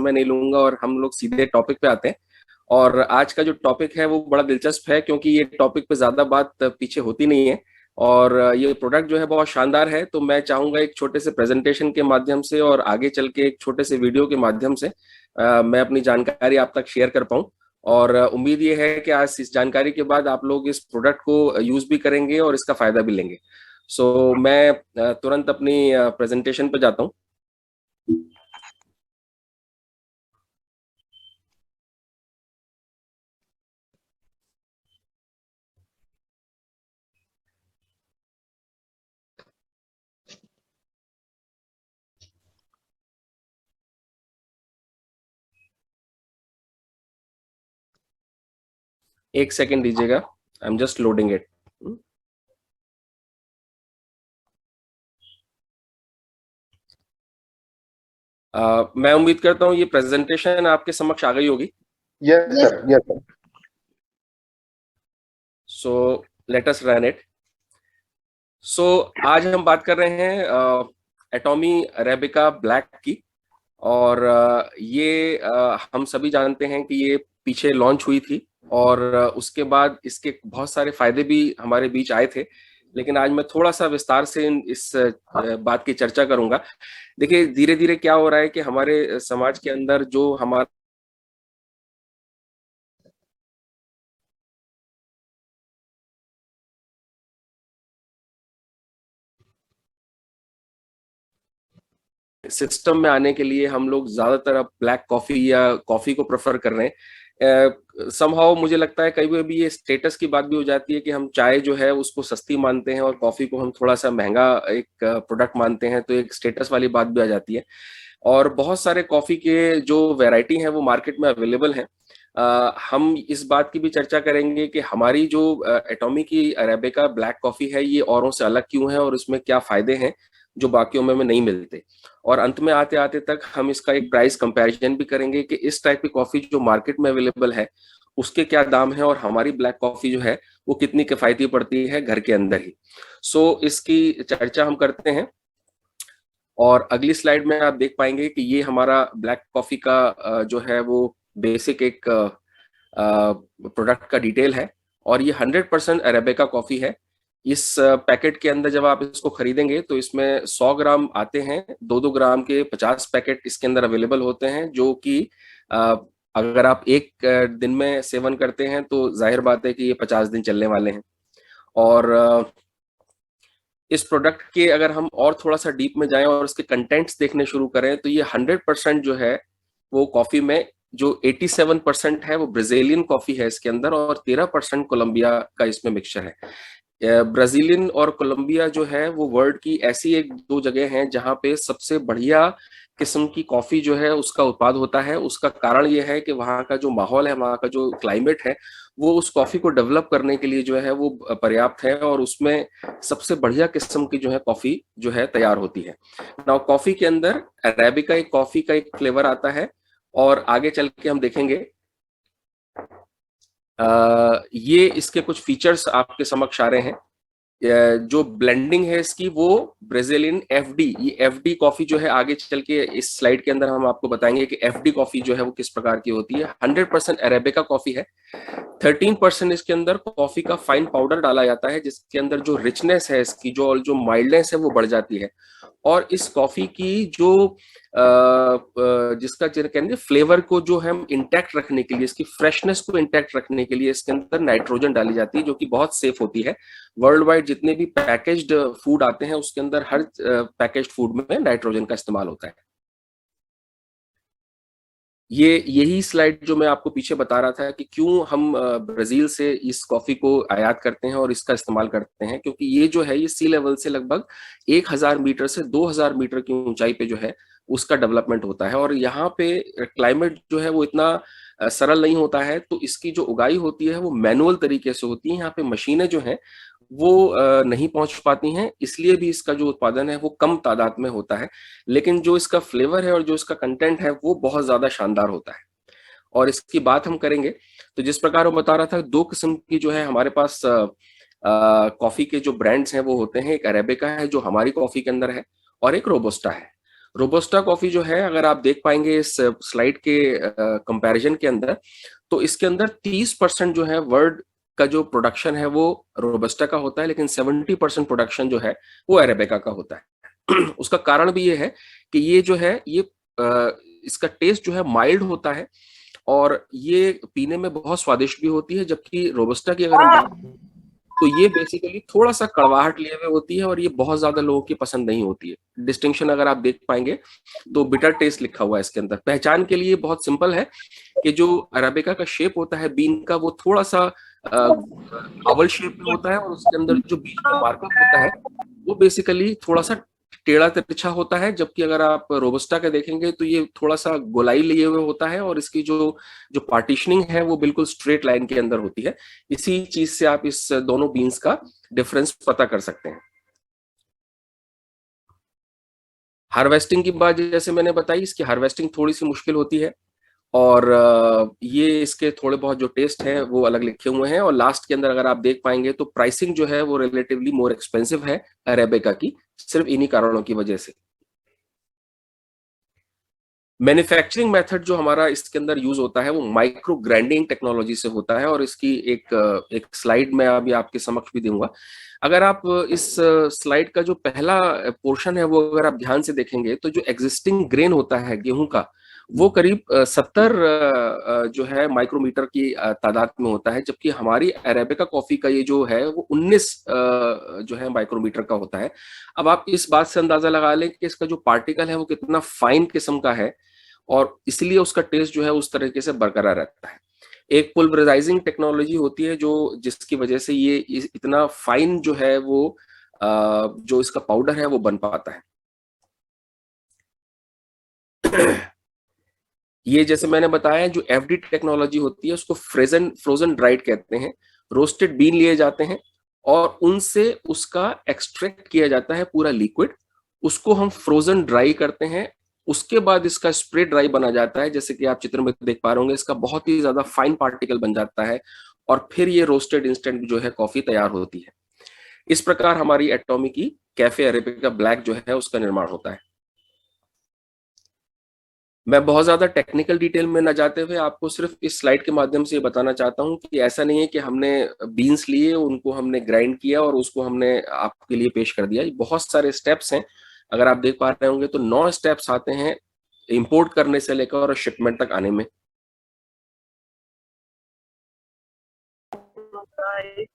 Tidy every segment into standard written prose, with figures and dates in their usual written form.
समय नहीं लूंगा और हम लोग सीधे टॉपिक पे आते हैं। और आज का जो टॉपिक है वो बड़ा दिलचस्प है, क्योंकि ये टॉपिक पे ज्यादा बात पीछे होती नहीं है। और ये प्रोडक्ट जो है बहुत शानदार है। तो मैं चाहूंगा एक छोटे से प्रेजेंटेशन के माध्यम से और आगे चल के एक छोटे से वीडियो के माध्यम से मैं अपनी जानकारी आप तक शेयर कर पाऊं। और उम्मीद ये है कि आज इस जानकारी के बाद आप लोग इस प्रोडक्ट को यूज भी करेंगे और इसका फायदा भी लेंगे। मैं तुरंत अपनी प्रेजेंटेशन पे जाता हूँ। एक सेकंड दीजिएगा, I am just loading it. मैं उम्मीद करता हूँ ये प्रेजेंटेशन आपके समक्ष आ गई होगी। Yes sir, yes sir. So let us run it. आज हम बात कर रहे हैं एटॉमी अरेबिका ब्लैक की। और ये हम सभी जानते हैं कि ये पीछे लॉन्च हुई थी और उसके बाद इसके बहुत सारे फायदे भी हमारे बीच आए थे। लेकिन आज मैं थोड़ा सा विस्तार से इस बात की चर्चा करूंगा। देखिए, धीरे धीरे क्या हो रहा है कि हमारे समाज के अंदर जो हमारा सिस्टम में आने के लिए हम लोग ज्यादातर अब ब्लैक कॉफी या कॉफी को प्रेफर कर रहे हैं। समहाउ मुझे लगता है कई बार ये स्टेटस की बात भी हो जाती है कि हम चाय जो है उसको सस्ती मानते हैं और कॉफी को हम थोड़ा सा महंगा एक प्रोडक्ट मानते हैं, तो एक स्टेटस वाली बात भी आ जाती है। और बहुत सारे कॉफी के जो वैरायटी हैं वो मार्केट में अवेलेबल हैं। हम इस बात की भी चर्चा करेंगे कि हमारी जो एटॉमी की अरेबिका ब्लैक कॉफी है ये औरों से अलग क्यों है और इसमें क्या फायदे हैं जो बाकियों में नहीं मिलते। और अंत में आते आते तक हम इसका एक प्राइस कंपैरिजन भी करेंगे कि इस टाइप की कॉफी जो मार्केट में अवेलेबल है उसके क्या दाम है और हमारी ब्लैक कॉफी जो है वो कितनी किफायती पड़ती है घर के अंदर ही। इसकी चर्चा हम करते हैं। और अगली स्लाइड में आप देख पाएंगे कि ये हमारा ब्लैक कॉफी का जो है वो बेसिक एक प्रोडक्ट का डिटेल है। और ये 100% अरेबिका कॉफी है। इस पैकेट के अंदर जब आप इसको खरीदेंगे तो इसमें 100 ग्राम आते हैं, 2-2 ग्राम के 50 पैकेट इसके अंदर अवेलेबल होते हैं, जो कि अगर आप एक दिन में सेवन करते हैं तो जाहिर बात है कि ये 50 दिन चलने वाले हैं। और इस प्रोडक्ट के अगर हम और थोड़ा सा डीप में जाएं और इसके कंटेंट्स देखने शुरू करें तो ये 100% जो है वो कॉफी में जो 87% है वो ब्राजीलियन कॉफी है इसके अंदर, और 13% कोलंबिया का इसमें मिक्सचर है। ब्राजीलियन और कोलंबिया जो है वो वर्ल्ड की ऐसी एक दो जगह हैं जहां पे सबसे बढ़िया किस्म की कॉफी जो है उसका उत्पाद होता है। उसका कारण ये है कि वहाँ का जो माहौल है, वहाँ का जो क्लाइमेट है, वो उस कॉफी को डेवलप करने के लिए जो है वो पर्याप्त है और उसमें सबसे बढ़िया किस्म की जो है कॉफी जो है तैयार होती है। नाउ कॉफी के अंदर अरेबिका एक कॉफी का एक फ्लेवर आता है और आगे चल के हम देखेंगे ये इसके कुछ फीचर्स आपके समक्ष आ रहे हैं। जो ब्लेंडिंग है इसकी वो ब्राजीलियन एफडी, ये एफडी कॉफी जो है आगे चल के इस स्लाइड के अंदर हम आपको बताएंगे कि एफडी कॉफी जो है वो किस प्रकार की होती है। 100% अरेबिका कॉफी है। 13% इसके अंदर कॉफी का फाइन पाउडर डाला जाता है, जिसके अंदर जो रिचनेस है इसकी, जो माइल्डनेस है वो बढ़ जाती है। और इस कॉफी की जो जिसका कहेंगे फ्लेवर को जो हम इंटैक्ट रखने के लिए, इसकी फ्रेशनेस को इंटैक्ट रखने के लिए इसके अंदर नाइट्रोजन डाली जाती है, जो कि बहुत सेफ होती है। वर्ल्ड वाइड जितने भी पैकेज्ड फूड आते हैं उसके अंदर हर पैकेज्ड फूड में नाइट्रोजन का इस्तेमाल होता है। यही स्लाइड जो मैं आपको पीछे बता रहा था कि क्यों हम ब्राजील से इस कॉफी को आयात करते हैं और इसका इस्तेमाल करते हैं, क्योंकि ये जो है ये सी लेवल से लगभग 1000 मीटर से 2000 मीटर की ऊंचाई पे जो है उसका डेवलपमेंट होता है। और यहाँ पे क्लाइमेट जो है वो इतना सरल नहीं होता है, तो इसकी जो उगाई होती है वो मैनुअल तरीके से होती है। यहाँ पे मशीनें जो हैं वो नहीं पहुंच पाती हैं, इसलिए भी इसका जो उत्पादन है वो कम तादाद में होता है। लेकिन जो इसका फ्लेवर है और जो इसका कंटेंट है वो बहुत ज्यादा शानदार होता है। और इसकी बात हम करेंगे तो जिस प्रकार वो बता रहा था, दो किस्म की जो है हमारे पास कॉफी के जो ब्रांड्स हैं वो होते हैं। एक अरेबिका है जो हमारी कॉफी के अंदर है और एक रोबोस्टा है। रोबस्टा कॉफी जो है, अगर आप देख पाएंगे इस स्लाइड के कंपैरिजन के अंदर, तो इसके अंदर 30% जो है वर्ल्ड का जो प्रोडक्शन है वो रोबस्टा का होता है, लेकिन 70% प्रोडक्शन जो है वो अरेबिका का होता है। उसका कारण भी ये है कि ये जो है ये इसका टेस्ट जो है माइल्ड होता है, और ये पीने में बहुत स्वादिष्ट भी होती है। जबकि रोबस्टा की अगर हम बात करें तो ये बेसिकली थोड़ा सा कड़वाहट लिए हुए होती है, और ये बहुत ज्यादा लोगों की पसंद नहीं होती है। डिस्टिंक्शन अगर आप देख पाएंगे तो बिटर टेस्ट लिखा हुआ है इसके अंदर। पहचान के लिए बहुत सिंपल है कि जो अरेबिका का शेप होता है बीन का, वो थोड़ा सा ओवल शेप में होता है, और उसके अंदर जो बीच में मार्कअप होता है वो बेसिकली थोड़ा सा टेढ़ा तिरछा होता है। जबकि अगर आप रोबस्टा का देखेंगे तो ये थोड़ा सा गोलाई लिए हुए होता है, और इसकी जो जो पार्टीशनिंग है वो बिल्कुल स्ट्रेट लाइन के अंदर होती है। इसी चीज से आप इस दोनों बीन्स का डिफरेंस पता कर सकते हैं। हार्वेस्टिंग की बात जैसे मैंने बताई, इसकी हार्वेस्टिंग थोड़ी सी मुश्किल होती है, और ये इसके थोड़े बहुत जो टेस्ट है वो अलग लिखे हुए हैं। और लास्ट के अंदर अगर आप देख पाएंगे तो प्राइसिंग जो है वो रिलेटिवली मोर एक्सपेंसिव है अरेबिका की, सिर्फ इन्हीं कारणों की वजह से। मैन्युफैक्चरिंग मेथड जो हमारा इसके अंदर यूज होता है वो माइक्रो ग्राइंडिंग टेक्नोलॉजी से होता है, और इसकी एक स्लाइड मैं अभी आपके समक्ष भी दूंगा। अगर आप इस स्लाइड का जो पहला पोर्शन है वो अगर आप ध्यान से देखेंगे तो जो एग्जिस्टिंग ग्रेन होता है गेहूं का, वो करीब 70 जो है माइक्रोमीटर की तादाद में होता है। जबकि हमारी अरेबिका कॉफी का ये जो है वो 19 जो है माइक्रोमीटर का होता है। अब आप इस बात से अंदाजा लगा लें कि इसका जो पार्टिकल है वो कितना फाइन किस्म का है, और इसलिए उसका टेस्ट जो है उस तरीके से बरकरार रहता है। एक पुल्वराइजिंग टेक्नोलॉजी होती है जो जिसकी वजह से ये इतना फाइन जो है वो जो इसका पाउडर है वो बन पाता है। ये जैसे मैंने बताया, जो एफडी टेक्नोलॉजी होती है उसको फ्रोजन फ्रोजन ड्राइड कहते हैं। रोस्टेड बीन लिए जाते हैं और उनसे उसका एक्सट्रैक्ट किया जाता है पूरा लिक्विड, उसको हम फ्रोजन ड्राई करते हैं। उसके बाद इसका स्प्रे ड्राई बना जाता है, जैसे कि आप चित्र में देख पा रहे होंगे, इसका बहुत ही ज्यादा फाइन पार्टिकल बन जाता है, और फिर ये रोस्टेड इंस्टेंट जो है कॉफी तैयार होती है। इस प्रकार हमारी एटॉमी की कैफे अरेबिका ब्लैक जो है उसका निर्माण होता है। मैं बहुत ज्यादा टेक्निकल डिटेल में न जाते हुए आपको सिर्फ इस स्लाइड के माध्यम से ये बताना चाहता हूँ कि ऐसा नहीं है कि हमने बीन्स लिए, उनको हमने ग्राइंड किया और उसको हमने आपके लिए पेश कर दिया। ये बहुत सारे स्टेप्स हैं। अगर आप देख पा रहे होंगे तो 9 स्टेप्स आते हैं इंपोर्ट करने से लेकर और शिपमेंट तक आने में।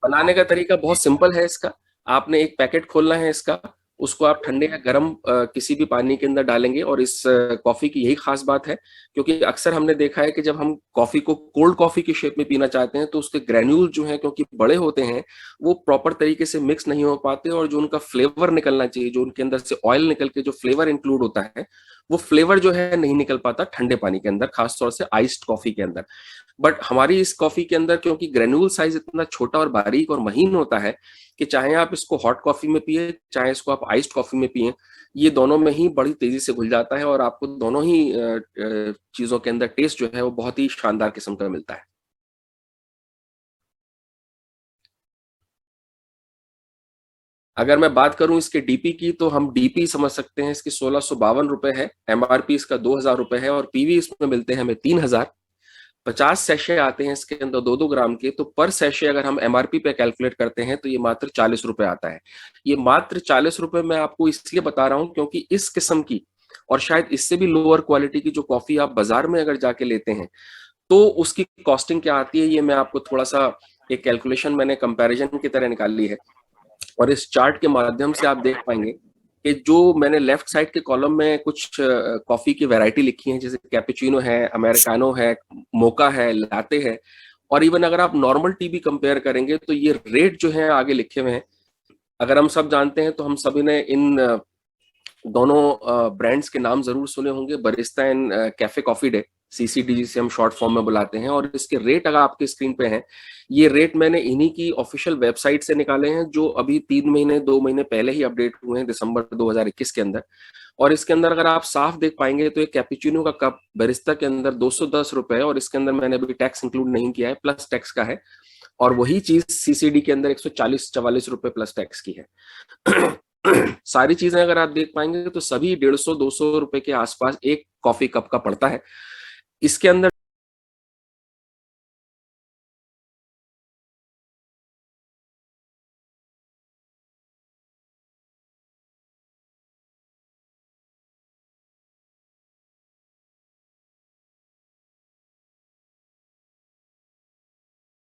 बनाने का तरीका बहुत सिंपल है इसका। आपने एक पैकेट खोलना है इसका, उसको आप ठंडे या गर्म किसी भी पानी के अंदर डालेंगे। और इस कॉफी की यही खास बात है, क्योंकि अक्सर हमने देखा है कि जब हम कॉफी को कोल्ड कॉफी की शेप में पीना चाहते हैं तो उसके ग्रेन्यूल जो है क्योंकि बड़े होते हैं वो प्रॉपर तरीके से मिक्स नहीं हो पाते, और जो उनका फ्लेवर निकलना चाहिए, जो उनके अंदर से ऑयल निकल के जो फ्लेवर इंक्लूड होता है, वो फ्लेवर जो है नहीं निकल पाता ठंडे पानी के अंदर, खासतौर से आइस्ड कॉफी के अंदर। बट हमारी इस कॉफी के अंदर क्योंकि ग्रेन्यूल साइज इतना छोटा और बारीक और महीन होता है कि चाहे आप इसको हॉट कॉफी में पिए चाहे इसको आप आइस्ड कॉफी में पिए, ये दोनों में ही बड़ी तेजी से घुल जाता है, और आपको दोनों ही चीजों के अंदर टेस्ट जो है वो बहुत ही शानदार किस्म का मिलता है। अगर मैं बात करूं इसके डीपी की, तो हम डीपी समझ सकते हैं इसकी 1652 रुपए है, एमआरपी इसका 2000 रुपए है, और पीवी इसमें मिलते हैं हमें 3000। 50 सैशे आते हैं इसके अंदर 2-2 ग्राम के, तो पर सैशे अगर हम एमआरपी पे कैलकुलेट करते हैं तो ये मात्र 40 रुपए आता है। ये मात्र 40 रुपए मैं आपको इसलिए बता रहा हूं क्योंकि इस किस्म की और शायद इससे भी लोअर क्वालिटी की जो कॉफी आप बाजार में अगर जाके लेते हैं तो उसकी कॉस्टिंग क्या आती है, ये मैं आपको थोड़ा सा एक कैलकुलेशन मैंने कंपैरिजन की तरह निकाली है। और इस चार्ट के माध्यम से आप देख पाएंगे कि जो मैंने लेफ्ट साइड के कॉलम में कुछ कॉफी की वैरायटी लिखी है, जैसे कैपेचिनो है, अमेरिकानो है, मोका है, लाते है, और इवन अगर आप नॉर्मल टी भी कंपेयर करेंगे तो ये रेट जो है आगे लिखे हुए हैं। अगर हम सब जानते हैं तो हम सभी ने इन दोनों ब्रांड्स के नाम जरूर सुने होंगे, Barista and cafe coffee day, CCD जिसे हम शॉर्ट फॉर्म में बुलाते हैं। और इसके रेट अगर आपके स्क्रीन पे हैं, ये रेट मैंने इन्हीं की ऑफिशियल वेबसाइट से निकाले हैं, जो अभी 3 महीने 2 महीने पहले ही अपडेट हुए हैं, दिसंबर 2021 के अंदर। और इसके अंदर अगर आप साफ देख पाएंगे तो एक कैपुचिनो का कप बरिस्ता के अंदर 210 रुपए, और इसके अंदर मैंने अभी टैक्स इंक्लूड नहीं किया है, प्लस टैक्स का है। और वही चीज सीसीडी के अंदर 140-44 रुपए प्लस टैक्स की है। सारी चीजें अगर आप देख पाएंगे तो सभी 150-200 रुपए के आसपास एक कॉफी कप का पड़ता है। इसके अंदर